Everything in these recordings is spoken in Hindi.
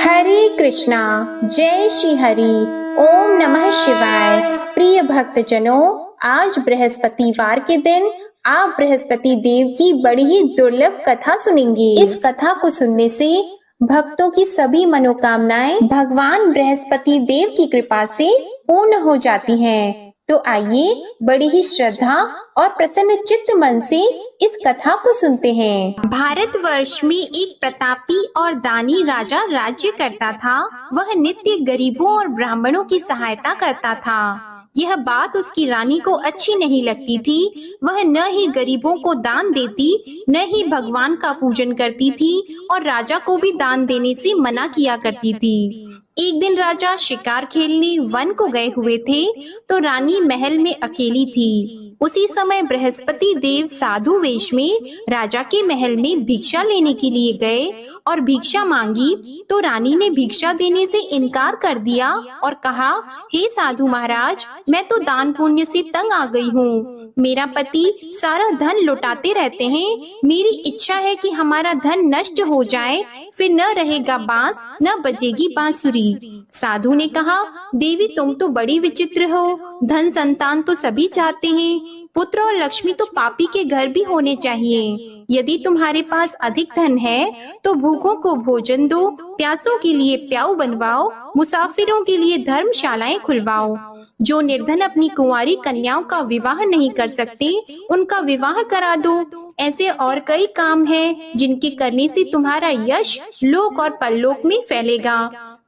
हरे कृष्णा, जय श्री हरि। ओम नमः शिवाय। प्रिय भक्तजनों, आज बृहस्पतिवार के दिन आप बृहस्पति देव की बड़ी ही दुर्लभ कथा सुनेंगे। इस कथा को सुनने से भक्तों की सभी मनोकामनाएं भगवान बृहस्पति देव की कृपा से पूर्ण हो जाती हैं। तो आइए बड़ी ही श्रद्धा और प्रसन्न चित्त मन से इस कथा को सुनते हैं। भारतवर्ष में एक प्रतापी और दानी राजा राज्य करता था। वह नित्य गरीबों और ब्राह्मणों की सहायता करता था। यह बात उसकी रानी को अच्छी नहीं लगती थी। वह न ही गरीबों को दान देती, न ही भगवान का पूजन करती थी और राजा को भी दान देने से मना किया करती थी। एक दिन राजा शिकार खेलने वन को गए हुए थे, तो रानी महल में अकेली थी। उसी समय बृहस्पति देव साधु वेश में राजा के महल में भिक्षा लेने के लिए गए और भिक्षा मांगी, तो रानी ने भिक्षा देने से इनकार कर दिया और कहा, हे साधु महाराज, मैं तो दान पुण्य से तंग आ गई हूँ। मेरा पति सारा धन लुटाते रहते हैं। मेरी इच्छा है कि हमारा धन नष्ट हो जाए, फिर न रहेगा बांस, न बजेगी बांसुरी। साधु ने कहा, देवी तुम तो बड़ी विचित्र हो। धन संतान तो सभी चाहते हैं, पुत्र और लक्ष्मी तो पापी के घर भी होने चाहिए। यदि तुम्हारे पास अधिक धन है तो भूखों को भोजन दो, प्यासों के लिए प्याऊ बनवाओ, मुसाफिरों के लिए धर्मशालाएं खुलवाओ। जो निर्धन अपनी कुंवारी कन्याओं का विवाह नहीं कर सकते, उनका विवाह करा दो। ऐसे और कई काम हैं जिनके करने से तुम्हारा यश लोक और परलोक में फैलेगा।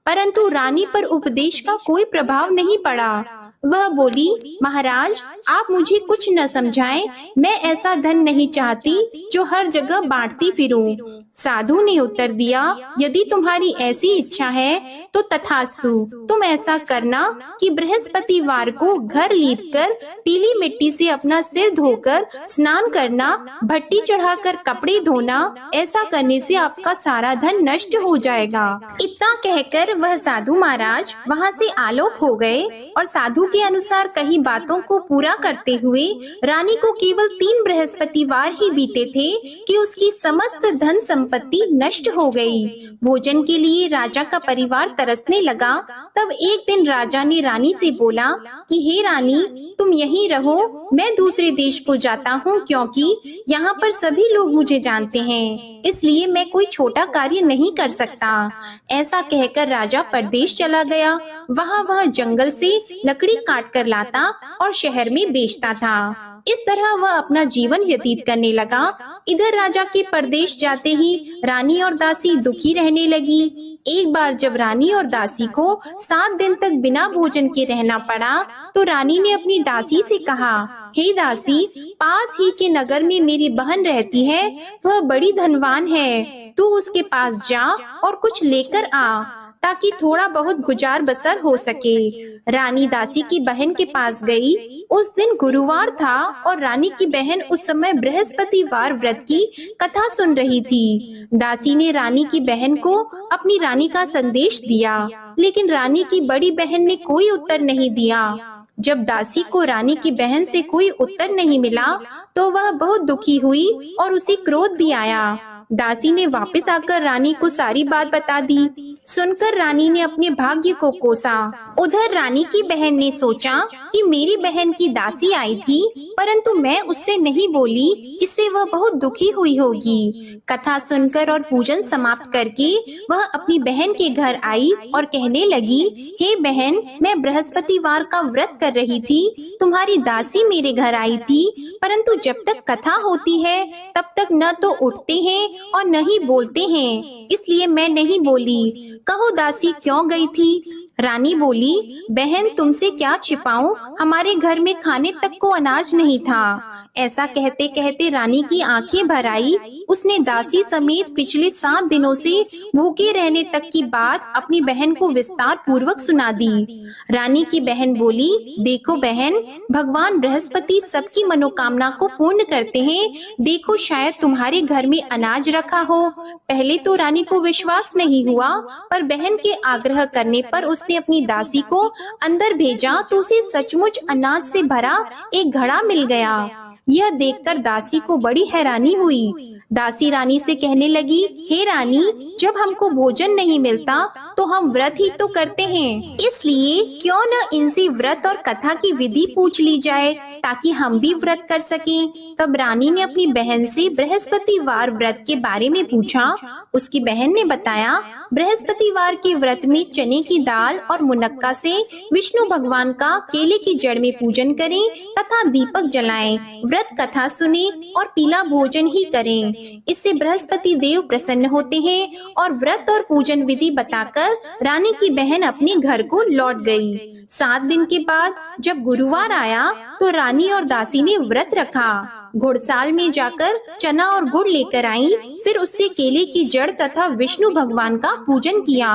परंतु रानी पर उपदेश का कोई प्रभाव नहीं पड़ा। वह बोली, महाराज आप मुझे कुछ न समझाएं। मैं ऐसा धन नहीं चाहती जो हर जगह बांटती फिरूं। साधु ने उत्तर दिया, यदि तुम्हारी ऐसी इच्छा है तो तथास्तु। तुम ऐसा करना कि बृहस्पतिवार को घर लीपकर पीली मिट्टी से अपना सिर धोकर स्नान करना, भट्टी चढ़ाकर कपड़े धोना। ऐसा करने से आपका सारा धन नष्ट हो जाएगा। इतना कहकर वह साधु महाराज वहाँ से आलोक हो गए और साधु के अनुसार कई बातों को पूरा करते हुए रानी को केवल 3 बृहस्पतिवार ही बीते थे कि उसकी समस्त धन संपत्ति नष्ट हो गई। भोजन के लिए राजा का परिवार तरसने लगा। तब एक दिन राजा ने रानी से बोला कि हे रानी, तुम यहीं रहो, मैं दूसरे देश को जाता हूँ, क्योंकि यहाँ पर सभी लोग मुझे जानते हैं, इसलिए मैं कोई छोटा कार्य नहीं कर सकता। ऐसा कहकर राजा परदेश चला गया। वहाँ वह जंगल से लकड़ी काट कर लाता और शहर में बेचता था। इस तरह वह अपना जीवन व्यतीत करने लगा। इधर राजा के परदेश जाते ही रानी और दासी दुखी रहने लगी। एक बार जब रानी और दासी को 7 दिन तक बिना भोजन के रहना पड़ा, तो रानी ने अपनी दासी से कहा, हे दासी, पास ही के नगर में मेरी बहन रहती है, वह बड़ी धनवान है। तू उसके पास जा और कुछ लेकर आ, ताकि थोड़ा बहुत गुजार बसर हो सके। रानी दासी की बहन के पास गई। उस दिन गुरुवार था और रानी की बहन उस समय बृहस्पतिवार व्रत की कथा सुन रही थी। दासी ने रानी की बहन को अपनी रानी का संदेश दिया, लेकिन रानी की बड़ी बहन ने कोई उत्तर नहीं दिया। जब दासी को रानी की बहन से कोई उत्तर नहीं मिला, तो वह बहुत दुखी हुई और उसे क्रोध भी आया। दासी ने वापस आकर रानी को सारी बात बता दी। सुनकर रानी ने अपने भाग्य को कोसा। उधर रानी की बहन ने सोचा कि मेरी बहन की दासी आई थी, परंतु मैं उससे नहीं बोली, इससे वह बहुत दुखी हुई होगी। कथा सुनकर और पूजन समाप्त करके वह अपनी बहन के घर आई और कहने लगी, हे बहन, मैं बृहस्पतिवार का व्रत कर रही थी, तुम्हारी दासी मेरे घर आई थी, परंतु जब तक कथा होती है तब तक न तो उठते हैं और न ही बोलते हैं, इसलिए मैं नहीं बोली। कहो दासी क्यों गई थी? रानी बोली, बहन तुमसे क्या छिपाऊं, हमारे घर में खाने तक को अनाज नहीं था। ऐसा कहते कहते रानी की आंखें भर आई। उसने दासी समेत पिछले 7 दिनों से भूखे रहने तक की बात अपनी बहन को विस्तार पूर्वक सुना दी। रानी की बहन बोली, देखो बहन, भगवान बृहस्पति सबकी मनोकामना को पूर्ण करते हैं। देखो शायद तुम्हारे घर में अनाज रखा हो। पहले तो रानी को विश्वास नहीं हुआ, पर बहन के आग्रह करने पर उसने अपनी दासी को अंदर भेजा, तो उसे सचमुच अनाज से भरा एक घड़ा मिल गया। यह देखकर दासी को बड़ी हैरानी हुई। दासी रानी से कहने लगी, हे रानी, जब हमको भोजन नहीं मिलता तो हम व्रत ही तो करते हैं, इसलिए क्यों न इनसे व्रत और कथा की विधि पूछ ली जाए ताकि हम भी व्रत कर सकें। तब रानी ने अपनी बहन से बृहस्पतिवार व्रत के बारे में पूछा। उसकी बहन ने बताया, बृहस्पतिवार के व्रत में चने की दाल और मुनक्का से विष्णु भगवान का केले की जड़ में पूजन करें तथा दीपक जलाएं, व्रत कथा सुने और पीला भोजन ही करें। इससे बृहस्पति देव प्रसन्न होते हैं। और व्रत और पूजन विधि बताकर रानी की बहन अपने घर को लौट गई। 7 दिन के बाद जब गुरुवार आया तो रानी और दासी ने व्रत रखा। घुड़साल में जाकर चना और गुड़ लेकर आई, फिर उससे केले की जड़ तथा विष्णु भगवान का पूजन किया।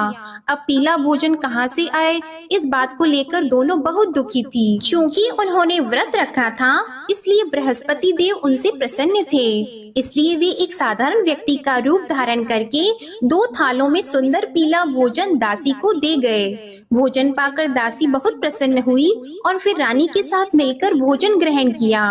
अब पीला भोजन कहाँ से आए, इस बात को लेकर दोनों बहुत दुखी थी। चूँकि उन्होंने व्रत रखा था, इसलिए बृहस्पति देव उनसे प्रसन्न थे। इसलिए वे एक साधारण व्यक्ति का रूप धारण करके 2 थालों में सुंदर पीला भोजन दासी को दे गए। भोजन पाकर दासी बहुत प्रसन्न हुई और फिर रानी के साथ मिलकर भोजन ग्रहण किया।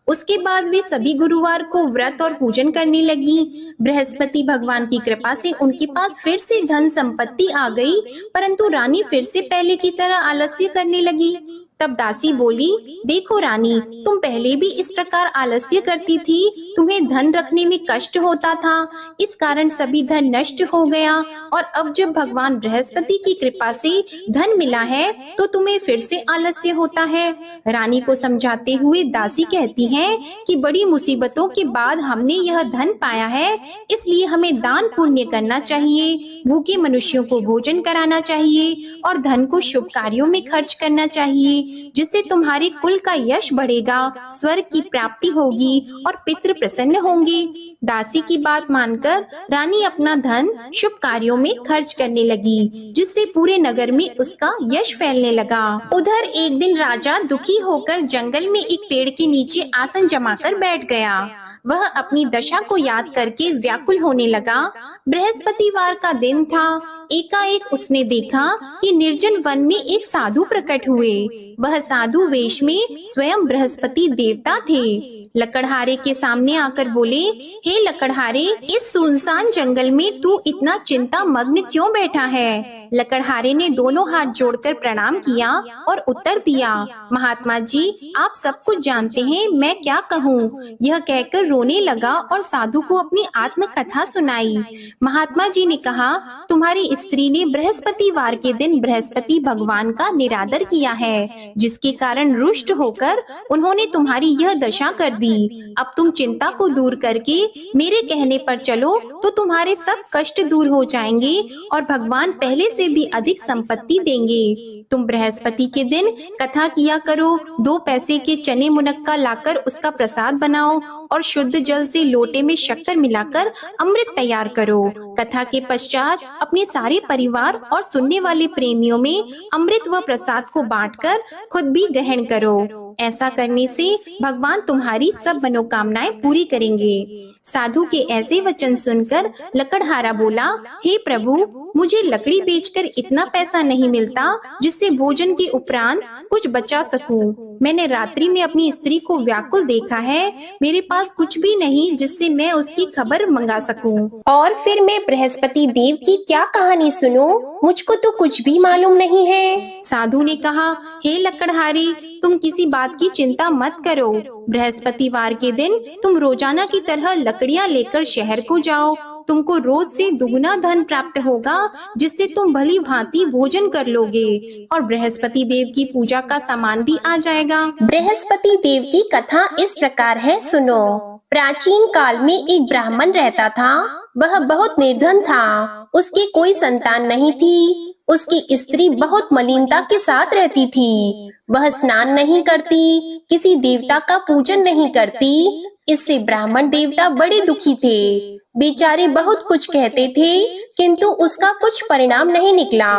उसके बाद वे सभी गुरुवार को व्रत और पूजन करने लगी। बृहस्पति भगवान की कृपा से उनके पास फिर से धन संपत्ति आ गई, परंतु रानी फिर से पहले की तरह आलस्य करने लगी। तब दासी बोली, देखो रानी, तुम पहले भी इस प्रकार आलस्य करती थी, तुम्हें धन रखने में कष्ट होता था, इस कारण सभी धन नष्ट हो गया, और अब जब भगवान बृहस्पति की कृपा से धन मिला है तो तुम्हें फिर से आलस्य होता है। रानी को समझाते हुए दासी कहती है कि बड़ी मुसीबतों के बाद हमने यह धन पाया है, इसलिए हमें दान पुण्य करना चाहिए, भूखे मनुष्यों को भोजन कराना चाहिए और धन को शुभ कार्यों में खर्च करना चाहिए, जिससे तुम्हारे कुल का यश बढ़ेगा, स्वर्ग की प्राप्ति होगी और पितृ प्रसन्न होंगे। दासी की बात मानकर रानी अपना धन शुभ कार्यों में खर्च करने लगी, जिससे पूरे नगर में उसका यश फैलने लगा। उधर एक दिन राजा दुखी होकर जंगल में एक पेड़ के नीचे आसन जमाकर बैठ गया। वह अपनी दशा को याद करके व्याकुल होने लगा। बृहस्पतिवार का दिन था। एकाएक उसने देखा कि निर्जन वन में एक साधु प्रकट हुए। वह साधु वेश में स्वयं बृहस्पति देवता थे। लकड़हारे के सामने आकर बोले, हे लकड़हारे, इस सुनसान जंगल में तू इतना चिंता मग्न क्यों बैठा है? लकड़हारे ने दोनों हाथ जोड़कर प्रणाम किया और उत्तर दिया, महात्मा जी, आप सब कुछ जानते हैं, मैं क्या कहूँ। यह कहकर रोने लगा और साधु को अपनी आत्म कथा सुनाई। महात्मा जी ने कहा, तुम्हारी स्त्री ने बृहस्पतिवार के दिन बृहस्पति भगवान का निरादर किया है, जिसके कारण रुष्ट होकर उन्होंने तुम्हारी यह दशा कर दी। अब तुम चिंता को दूर करके मेरे कहने पर चलो तो तुम्हारे सब कष्ट दूर हो जाएंगे और भगवान पहले से भी अधिक संपत्ति देंगे। तुम बृहस्पति के दिन कथा किया करो, 2 पैसे के चने मुनक्का लाकर उसका प्रसाद बनाओ और शुद्ध जल से लोटे में शक्कर मिलाकर अमृत तैयार करो। कथा के पश्चात अपने सारे परिवार और सुनने वाले प्रेमियों में अमृत व प्रसाद को बांटकर खुद भी ग्रहण करो। ऐसा करने से भगवान तुम्हारी सब मनोकामनाएं पूरी करेंगे। साधु के ऐसे वचन सुनकर लकड़हारा बोला, हे प्रभु, मुझे लकड़ी बेचकर इतना पैसा नहीं मिलता जिससे भोजन के उपरांत कुछ बचा सकूं। मैंने रात्रि में अपनी स्त्री को व्याकुल देखा है, मेरे पास कुछ भी नहीं जिससे मैं उसकी खबर मंगा सकूं। और फिर मैं बृहस्पति देव की क्या कहानी सुनूं? मुझको तो कुछ भी मालूम नहीं है। साधु ने कहा, हे लकड़हारी, तुम किसी बात की चिंता मत करो। बृहस्पतिवार के दिन तुम रोजाना की तरह लकड़ियां लेकर शहर को जाओ। तुमको रोज से दुगना धन प्राप्त होगा, जिससे तुम भली भांति भोजन कर लोगे और बृहस्पति देव की पूजा का सामान भी आ जाएगा। बृहस्पति देव की कथा इस प्रकार है, सुनो। प्राचीन काल में एक ब्राह्मण रहता था। वह बहुत निर्धन था। उसकी कोई संतान नहीं थी। उसकी स्त्री बहुत मलिनता के साथ रहती थी। वह स्नान नहीं करती, किसी देवता का पूजन नहीं करती। इससे ब्राह्मण देवता बड़े दुखी थे। बेचारे बहुत कुछ कहते थे, किंतु उसका कुछ परिणाम नहीं निकला।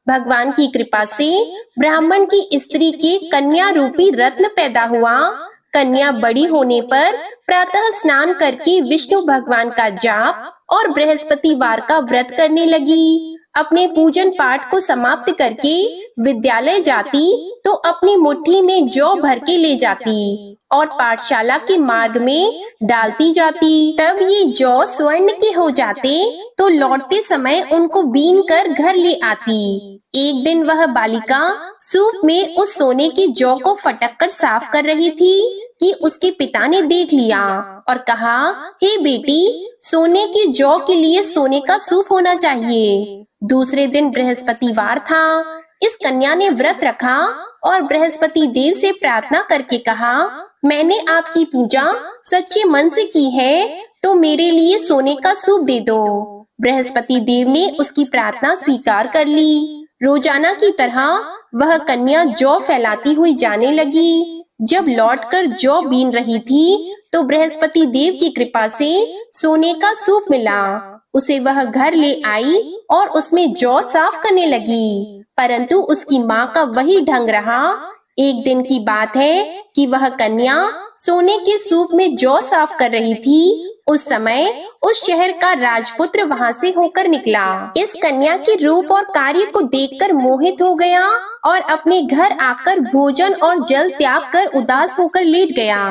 भगवान की कृपा से ब्राह्मण की स्त्री के कन्या रूपी रत्न पैदा हुआ। कन्या बड़ी होने पर प्रातः स्नान करके विष्णु भगवान का जाप और बृहस्पतिवार का व्रत करने लगी। अपने पूजन पाठ को समाप्त करके विद्यालय जाती तो अपनी मुट्ठी में जौ भर के ले जाती और पाठशाला के मार्ग में डालती जाती। तब ये जौ स्वर्ण के हो जाते तो लौटते समय उनको बीन कर घर ले आती। एक दिन वह बालिका सूप में उस सोने के जौ को फटक कर साफ कर रही थी कि उसके पिता ने देख लिया और कहा, हे बेटी, सोने के जौ के लिए सोने का सूप होना चाहिए। दूसरे दिन बृहस्पतिवार था। इस कन्या ने व्रत रखा और बृहस्पति देव से प्रार्थना करके कहा, मैंने आपकी पूजा सच्चे मन से की है तो मेरे लिए सोने का सूप दे दो। बृहस्पति देव ने उसकी प्रार्थना स्वीकार कर ली। रोजाना की तरह वह कन्या जौ फैलाती हुई जाने लगी। जब लौटकर जौ बीन रही थी तो बृहस्पति देव की कृपा से सोने का सूप मिला। उसे वह घर ले आई और उसमें जौ साफ करने लगी, परंतु उसकी माँ का वही ढंग रहा। एक दिन की बात है कि वह कन्या सोने के सूप में जौ साफ कर रही थी। उस समय उस शहर का राजपुत्र वहां से होकर निकला। इस कन्या के रूप और कार्य को देखकर मोहित हो गया और अपने घर आकर भोजन और जल त्याग कर उदास होकर लेट गया।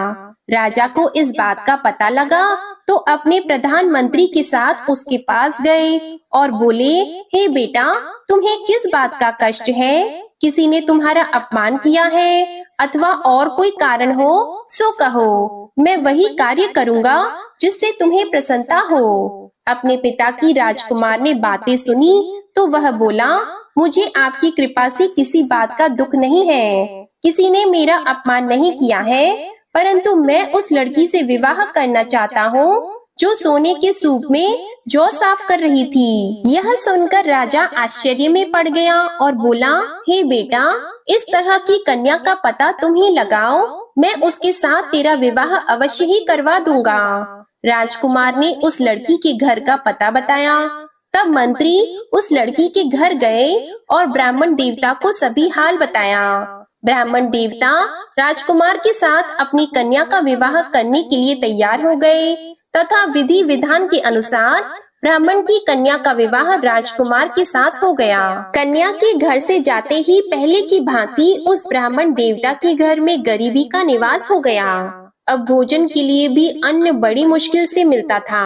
राजा को इस बात का पता लगा तो अपने प्रधानमंत्री के साथ उसके पास गए और बोले, हे बेटा, तुम्हें किस बात का कष्ट है? किसी ने तुम्हारा अपमान किया है अथवा और कोई कारण हो सो कहो, मैं वही कार्य करूँगा जिससे तुम्हें प्रसन्नता हो। अपने पिता की राजकुमार ने बातें सुनी तो वह बोला, मुझे आपकी कृपा से किसी बात का दुख नहीं है। किसी ने मेरा अपमान नहीं किया है, परंतु मैं उस लड़की से विवाह करना चाहता हूँ जो सोने के सूप में जौ साफ कर रही थी। यह सुनकर राजा आश्चर्य में पड़ गया और बोला, हे बेटा, इस तरह की कन्या का पता तुम ही लगाओ, मैं उसके साथ तेरा विवाह अवश्य ही करवा दूंगा। राजकुमार ने उस लड़की के घर का पता बताया। तब मंत्री उस लड़की के घर गए और ब्राह्मण देवता को सभी हाल बताया। ब्राह्मण देवता राजकुमार के साथ अपनी कन्या का विवाह करने के लिए तैयार हो गए तथा विधि विधान के अनुसार ब्राह्मण की कन्या का विवाह राजकुमार के साथ हो गया। कन्या के घर से जाते ही पहले की भांति उस ब्राह्मण देवता के घर में गरीबी का निवास हो गया। अब भोजन के लिए भी अन्न बड़ी मुश्किल से मिलता था।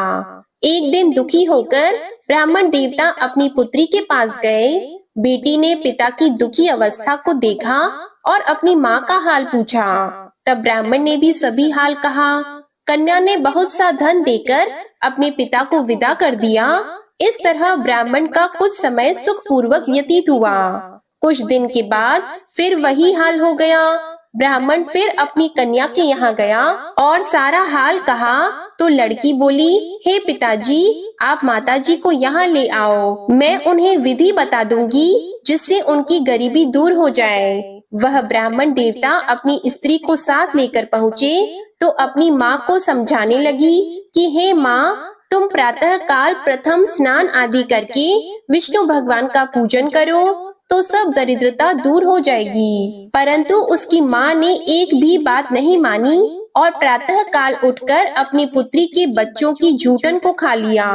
एक दिन दुखी होकर ब्राह्मण देवता अपनी पुत्री के पास गए। बेटी ने पिता की दुखी अवस्था को देखा और अपनी माँ का हाल पूछा। तब ब्राह्मण ने भी सभी हाल कहा। कन्या ने बहुत सा धन देकर अपने पिता को विदा कर दिया। इस तरह ब्राह्मण का कुछ समय सुखपूर्वक व्यतीत हुआ। कुछ दिन के बाद फिर वही हाल हो गया। ब्राह्मण फिर अपनी कन्या के यहाँ गया और सारा हाल कहा तो लड़की बोली, हे पिताजी, आप माताजी को यहाँ ले आओ, मैं उन्हें विधि बता दूंगी जिससे उनकी गरीबी दूर हो जाए। वह ब्राह्मण देवता अपनी स्त्री को साथ लेकर पहुँचे तो अपनी माँ को समझाने लगी कि हे माँ, तुम प्रातः काल प्रथम स्नान आदि करके विष्णु भगवान का पूजन करो तो सब दरिद्रता दूर हो जाएगी। परंतु उसकी माँ ने एक भी बात नहीं मानी और प्रातः काल उठकर अपनी पुत्री के बच्चों की जूठन को खा लिया।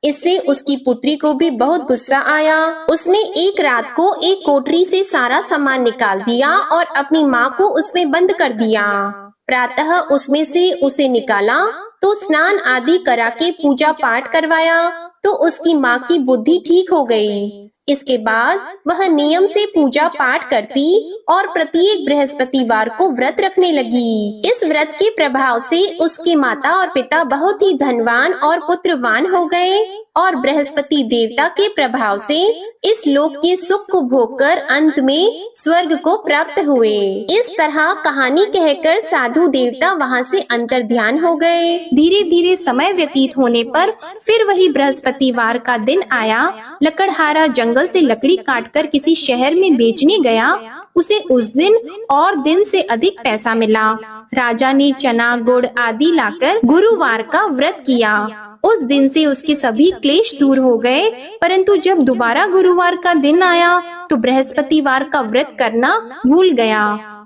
इससे उसकी पुत्री को भी बहुत गुस्सा आया। उसने एक रात को एक कोठरी से सारा सामान निकाल दिया और अपनी माँ को उसमें बंद कर दिया। प्रातः उसमें से उसे निकाला तो स्नान आदि करा के पूजा पाठ करवाया तो उसकी माँ की बुद्धि ठीक हो गई। इसके बाद वह नियम से पूजा पाठ करती और प्रत्येक बृहस्पतिवार को व्रत रखने लगी। इस व्रत के प्रभाव से उसके माता और पिता बहुत ही धनवान और पुत्रवान हो गए और बृहस्पति देवता के प्रभाव से इस लोक के सुख को भोगकर अंत में स्वर्ग को प्राप्त हुए। इस तरह कहानी कहकर साधु देवता वहाँ से अंतर्ध्यान हो गए। धीरे धीरे समय व्यतीत होने पर फिर वही बृहस्पतिवार का दिन आया। लकड़हारा जंगल से लकड़ी काटकर किसी शहर में बेचने गया। उसे उस दिन और दिन से अधिक पैसा मिला। राजा ने चना गुड़ आदि लाकर गुरुवार का व्रत किया। उस दिन से उसके सभी क्लेश दूर हो गए। परंतु जब दोबारा गुरुवार का दिन आया तो बृहस्पतिवार का व्रत करना भूल गया।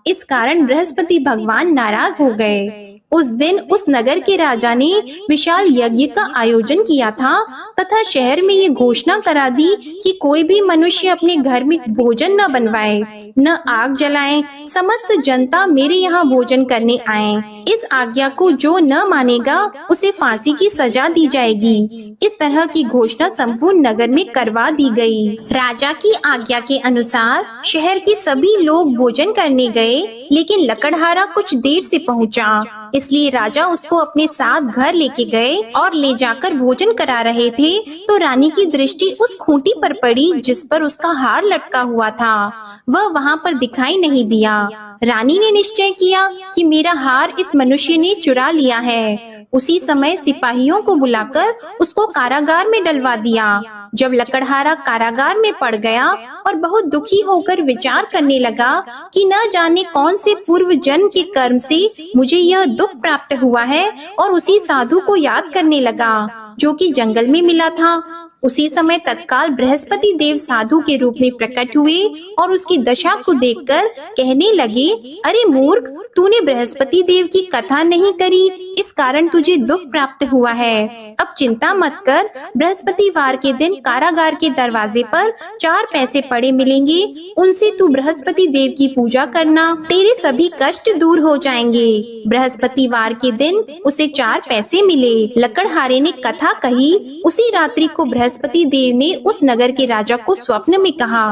इस कारण बृहस्पति भगवान नाराज हो गए। उस दिन उस नगर के राजा ने विशाल यज्ञ का आयोजन किया था तथा शहर में ये घोषणा करा दी कि कोई भी मनुष्य अपने घर में भोजन न बनवाए, न आग जलाए। समस्त जनता मेरे यहाँ भोजन करने आए। इस आज्ञा को जो न मानेगा उसे फांसी की सजा दी जाएगी। इस तरह की घोषणा संपूर्ण नगर में करवा दी गई। राजा की आज्ञा के अनुसार शहर के सभी लोग भोजन करने गए, लेकिन लकड़हारा कुछ देर से पहुंचा, इसलिए राजा उसको अपने साथ घर लेके गए और ले जाकर भोजन करा रहे थे तो रानी की दृष्टि उस खूंटी पर पड़ी जिस पर उसका हार लटका हुआ था। वह वहाँ पर दिखाई नहीं दिया। रानी ने निश्चय किया कि मेरा हार इस मनुष्य ने चुरा लिया है। उसी समय सिपाहियों को बुलाकर उसको कारागार में डलवा दिया। जब लकड़हारा कारागार में पड़ गया और बहुत दुखी होकर विचार करने लगा कि न जाने कौन से पूर्व जन्म के कर्म से मुझे यह दुख प्राप्त हुआ है, और उसी साधु को याद करने लगा जो कि जंगल में मिला था। उसी समय तत्काल बृहस्पति देव साधु के रूप में प्रकट हुए और उसकी दशा को देखकर कहने लगे, अरे मूर्ख, तूने बृहस्पति देव की कथा नहीं करी, इस कारण तुझे दुख प्राप्त हुआ है। अब चिंता मत कर, बृहस्पतिवार के दिन कारागार के दरवाजे पर 4 पैसे पड़े मिलेंगे, उनसे तू बृहस्पति देव की पूजा करना, तेरे सभी कष्ट दूर हो जाएंगे। बृहस्पतिवार के दिन उसे 4 पैसे मिले। लकड़हारे ने कथा कही। उसी रात्रि को बृहस्पति देव ने उस नगर के राजा को स्वप्न में कहा,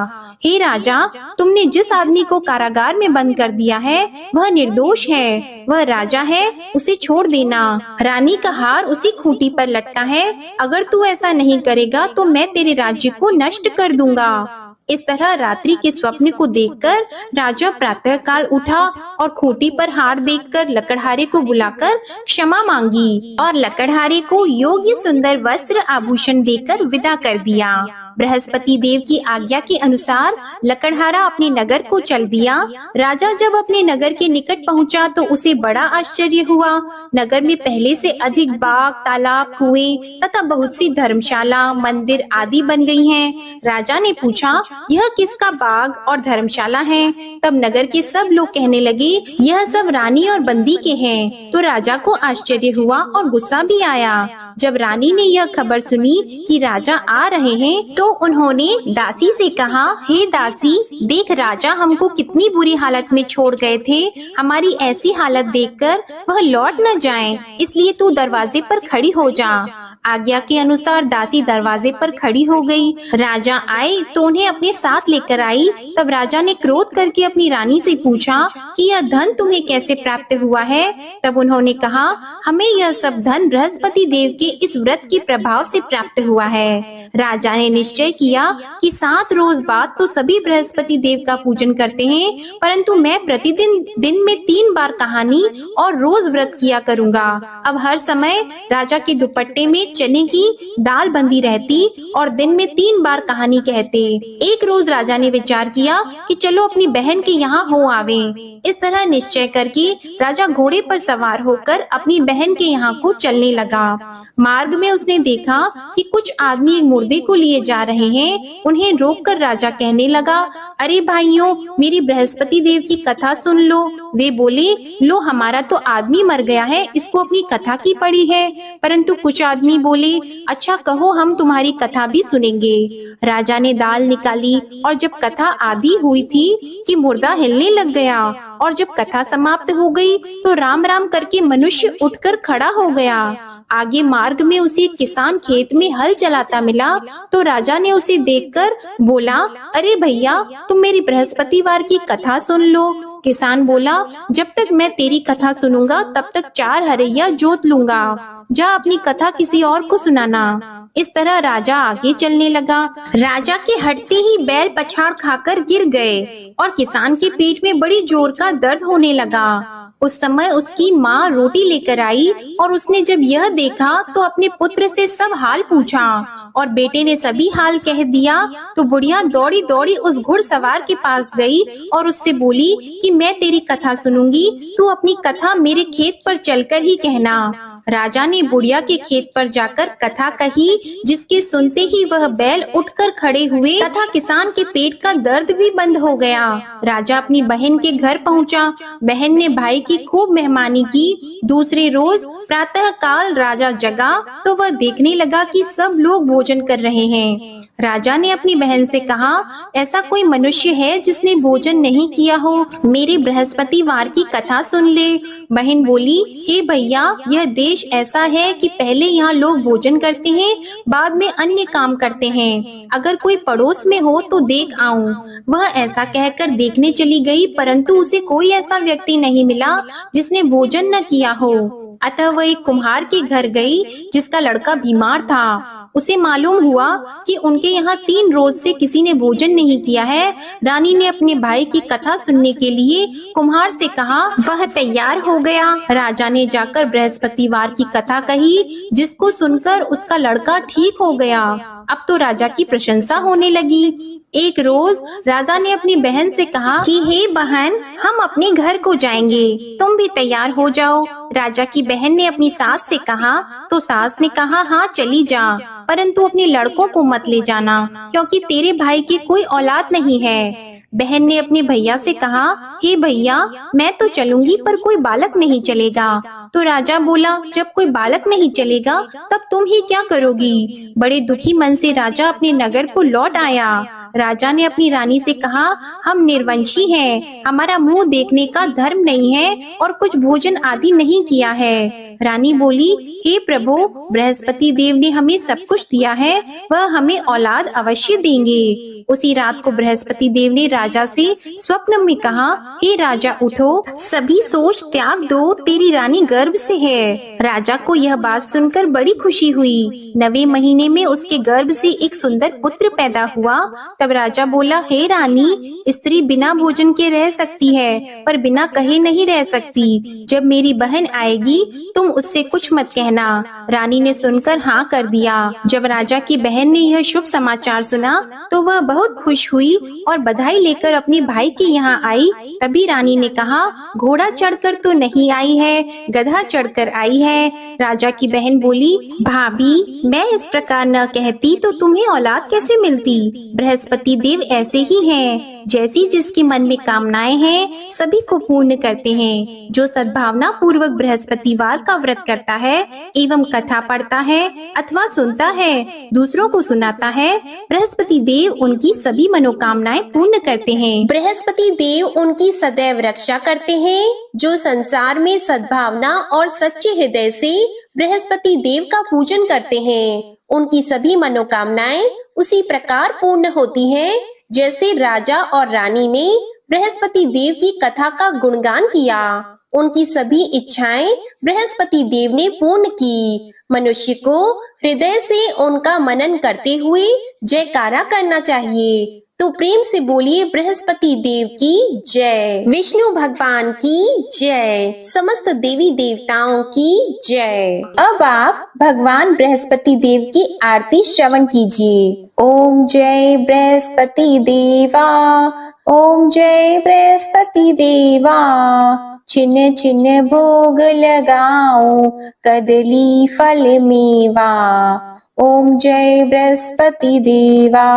हे राजा, तुमने जिस आदमी को कारागार में बंद कर दिया है वह निर्दोष है, वह राजा है, उसे छोड़ देना। रानी का हार उसी खूंटी पर लटका है, अगर तू ऐसा नहीं करेगा तो मैं तेरे राज्य को नष्ट कर दूंगा। इस तरह रात्रि के स्वप्न को देखकर राजा प्रातः काल उठा और खूंटी पर हार देखकर लकड़हारे को बुलाकर क्षमा मांगी और लकड़हारे को योग्य सुंदर वस्त्र आभूषण देकर विदा कर दिया। बृहस्पति देव की आज्ञा के अनुसार लकड़हारा अपने नगर को चल दिया। राजा जब अपने नगर के निकट पहुंचा तो उसे बड़ा आश्चर्य हुआ। नगर में पहले से अधिक बाग, तालाब, कुएं तथा बहुत सी धर्मशाला, मंदिर आदि बन गई हैं। राजा ने पूछा, यह किसका बाग और धर्मशाला है? तब नगर के सब लोग कहने लगे, यह सब रानी और बंदी के हैं। तो राजा को आश्चर्य हुआ और गुस्सा भी आया। जब रानी ने यह खबर सुनी कि राजा आ रहे हैं तो उन्होंने दासी से कहा, हे दासी, देख राजा हमको कितनी बुरी हालत में छोड़ गए थे, हमारी ऐसी हालत देखकर वह लौट न जाएं, इसलिए तू दरवाजे पर खड़ी हो जा। आज्ञा के अनुसार दासी दरवाजे पर खड़ी हो गई। राजा आए तो उन्हें अपने साथ लेकर आई। तब राजा ने क्रोध करके अपनी रानी से पूछा कि यह धन तुम्हें कैसे प्राप्त हुआ है? तब उन्होंने कहा, हमें यह सब धन बृहस्पति देव के इस व्रत के प्रभाव से प्राप्त हुआ है। राजा ने निश्चय किया कि 7 रोज बाद तो सभी बृहस्पति देव का पूजन करते हैं, परंतु मैं प्रतिदिन दिन में 3 बार कहानी और रोज व्रत किया करूंगा। अब हर समय राजा के दुपट्टे में चने की दाल बंधी रहती और दिन में 3 बार कहानी कहते। एक रोज राजा ने विचार किया कि चलो अपनी बहन के यहाँ हो आवे। इस तरह निश्चय करके राजा घोड़े पर सवार होकर अपनी बहन के यहाँ को चलने लगा। मार्ग में उसने देखा कि कुछ आदमी एक मुर्दे को लिए जा रहे हैं। उन्हें रोककर राजा कहने लगा, अरे भाइयों, मेरी बृहस्पति देव की कथा सुन लो। वे बोले, लो हमारा तो आदमी मर गया है, इसको अपनी कथा की पड़ी है। परंतु कुछ आदमी बोले, अच्छा कहो, हम तुम्हारी कथा भी सुनेंगे। राजा ने दाल निकाली और जब कथा आधी हुई थी कि मुर्दा हिलने लग गया, और जब कथा समाप्त हो गई तो राम राम करके मनुष्य उठकर खड़ा हो गया। आगे मार्ग में उसे एक किसान खेत में हल चलाता मिला तो राजा ने उसे देखकर बोला, अरे भैया, तुम मेरी बृहस्पतिवार की कथा सुन लो। किसान बोला, जब तक मैं तेरी कथा सुनूंगा तब तक 4 हरैया जोत लूंगा, जा अपनी कथा किसी और को सुनाना। इस तरह राजा आगे चलने लगा। राजा के हटते ही बैल पछाड़ खाकर गिर गए और किसान के पेट में बड़ी जोर का दर्द होने लगा। उस समय उसकी माँ रोटी लेकर आई और उसने जब यह देखा तो अपने पुत्र से सब हाल पूछा और बेटे ने सभी हाल कह दिया। तो बुढ़िया दौड़ी दौड़ी उस घुड़सवार के पास गई और उससे बोली कि मैं तेरी कथा सुनूंगी, तू अपनी कथा मेरे खेत पर चलकर ही कहना। राजा ने बुढ़िया के खेत पर जाकर कथा कही, जिसके सुनते ही वह बैल उठकर खड़े हुए तथा किसान के पेट का दर्द भी बंद हो गया। राजा अपनी बहन के घर पहुंचा। बहन ने भाई की खूब मेहमानी की। दूसरे रोज प्रातः काल राजा जगा तो वह देखने लगा कि सब लोग भोजन कर रहे हैं। राजा ने अपनी बहन से कहा, ऐसा कोई मनुष्य है जिसने भोजन नहीं किया हो? मेरे बृहस्पतिवार की कथा सुन ले। बहन बोली, हे भैया, यह देश ऐसा है कि पहले यहाँ लोग भोजन करते हैं, बाद में अन्य काम करते हैं। अगर कोई पड़ोस में हो तो देख आऊं। वह ऐसा कहकर देखने चली गई, परंतु उसे कोई ऐसा व्यक्ति नहीं मिला जिसने भोजन न किया हो। अतः वह एक कुम्हार के घर गई, जिसका लड़का बीमार था। उसे मालूम हुआ कि उनके यहाँ 3 रोज से किसी ने भोजन नहीं किया है। रानी ने अपने भाई की कथा सुनने के लिए कुम्हार से कहा। वह तैयार हो गया। राजा ने जाकर बृहस्पतिवार की कथा कही, जिसको सुनकर उसका लड़का ठीक हो गया। अब तो राजा की प्रशंसा होने लगी। एक रोज राजा ने अपनी बहन से कहा कि हे बहन, हम अपने घर को जाएंगे, तुम भी तैयार हो जाओ। राजा की बहन ने अपनी सास से कहा, तो सास ने कहा, हाँ चली जा, परंतु अपने लड़कों को मत ले जाना, क्योंकि तेरे भाई की कोई औलाद नहीं है। बहन ने अपने भैया से कहा, हे भैया, मैं तो चलूंगी पर कोई बालक नहीं चलेगा। तो राजा बोला, जब कोई बालक नहीं चलेगा तब तुम ही क्या करोगी? बड़े दुखी मन से राजा अपने नगर को लौट आया। राजा ने अपनी रानी से कहा, हम निर्वंशी हैं, हमारा मुंह देखने का धर्म नहीं है और कुछ भोजन आदि नहीं किया है। रानी बोली, हे प्रभु, बृहस्पति देव ने हमें सब कुछ दिया है, वह हमें औलाद अवश्य देंगे। उसी रात को बृहस्पति देव ने राजा से स्वप्न में कहा, हे राजा उठो, सभी सोच त्याग दो, तेरी रानी गर्भ से है। राजा को यह बात सुनकर बड़ी खुशी हुई। 9वें महीने में उसके गर्भ से एक सुंदर पुत्र पैदा हुआ। तब राजा बोला, हे रानी, स्त्री बिना भोजन के रह सकती है, पर बिना कहे नहीं रह सकती। जब मेरी बहन आएगी तुम उससे कुछ मत कहना। रानी ने सुनकर हाँ कर दिया। जब राजा की बहन ने यह शुभ समाचार सुना तो वह बहुत खुश हुई और बधाई लेकर अपने भाई के यहाँ आई। तभी रानी ने कहा, घोड़ा चढ़कर तो नहीं आई है, गधा चढ़कर आई है। राजा की बहन बोली, भाभी, मैं इस प्रकार न कहती तो तुम्हें औलाद कैसे मिलती? बृहस्पति देव ऐसे ही हैं, जैसी जिसके मन में कामनाएं हैं सभी को पूर्ण करते हैं। जो सद्भावना पूर्वक बृहस्पतिवार का व्रत करता है एवं कथा पढ़ता है अथवा सुनता है, दूसरों को सुनाता है, बृहस्पति देव उनकी सभी मनोकामनाएं पूर्ण करते हैं। बृहस्पति देव उनकी सदैव रक्षा करते हैं। जो संसार में सद्भावना और सच्चे हृदय से बृहस्पति देव का पूजन करते हैं, उनकी सभी मनोकामनाएं उसी प्रकार पूर्ण होती हैं, जैसे राजा और रानी ने बृहस्पति देव की कथा का गुणगान किया। उनकी सभी इच्छाएं बृहस्पति देव ने पूर्ण की। मनुष्य को हृदय से उनका मनन करते हुए जयकारा करना चाहिए। तो प्रेम से बोलिए, बृहस्पति देव की जय, विष्णु भगवान की जय, समस्त देवी देवताओं की जय। अब आप भगवान बृहस्पति देव की आरती श्रवण कीजिए। ओम जय बृहस्पति देवा, ओम जय बृहस्पति देवा, छिन्न छिन्न भोग लगाओ, कदली फल मेवा। ओम जय बृहस्पति देवा,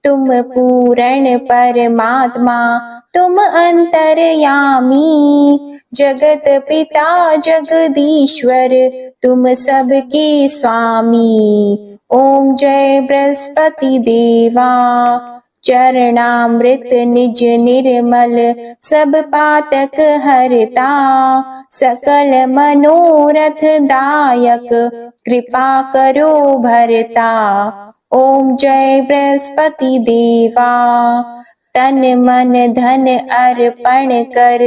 तुम पूर्ण परमात्मा, तुम अंतर्यामी, जगत पिता जगदीश्वर, तुम सबके स्वामी। ओम जय बृहस्पति देवा, चरणामृत निज निर्मल, सब पातक हरता, सकल मनोरथ दायक, कृपा करो भरता। ओम जय बृहस्पति देवा, तन मन धन अर्पण कर,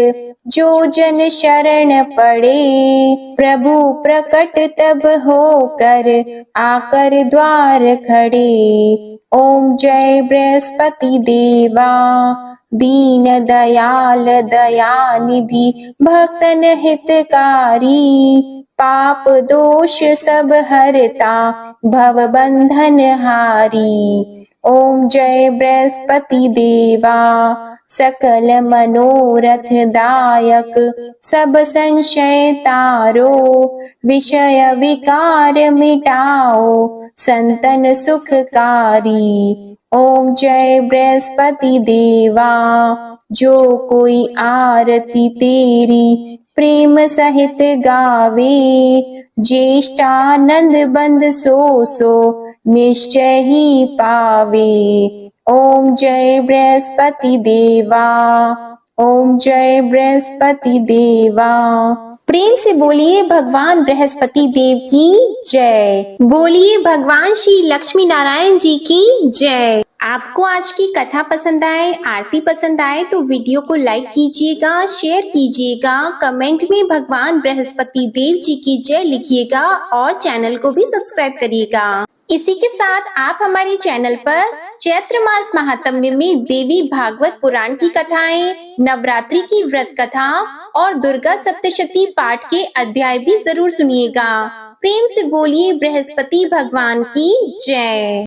जो जन शरण पड़े, प्रभु प्रकट तब होकर, आकर द्वार खड़े। ओम जय बृहस्पति देवा, दीन दयाल दयानिधि, भक्तन हितकारी, पाप दोष सब हरता, भव बंधन हारी। ओम जय बृहस्पति देवा, सकल मनोरथ दायक सब संशय तारो, विषय विकार मिटाओ संतन सुखकारी। ओम जय बृहस्पति देवा, जो कोई आरती तेरी प्रेम सहित गावे, ज्येष्ठानंद बंद सो निश्चय ही पावे। ओम जय बृहस्पति देवा, ओम जय बृहस्पति देवा। प्रेम से बोलिए भगवान बृहस्पति देव की जय। बोलिए भगवान श्री लक्ष्मी नारायण जी की जय। आपको आज की कथा पसंद आए, आरती पसंद आए तो वीडियो को लाइक कीजिएगा, शेयर कीजिएगा, कमेंट में भगवान बृहस्पति देव जी की जय लिखिएगा और चैनल को भी सब्सक्राइब करिएगा। इसी के साथ आप हमारे चैनल पर चैत्र मास महात्म्य में देवी भागवत पुराण की कथाएं, नवरात्रि की व्रत कथा और दुर्गा सप्तशती पाठ के अध्याय भी जरूर सुनिएगा। प्रेम से बोलिए बृहस्पति भगवान की जय।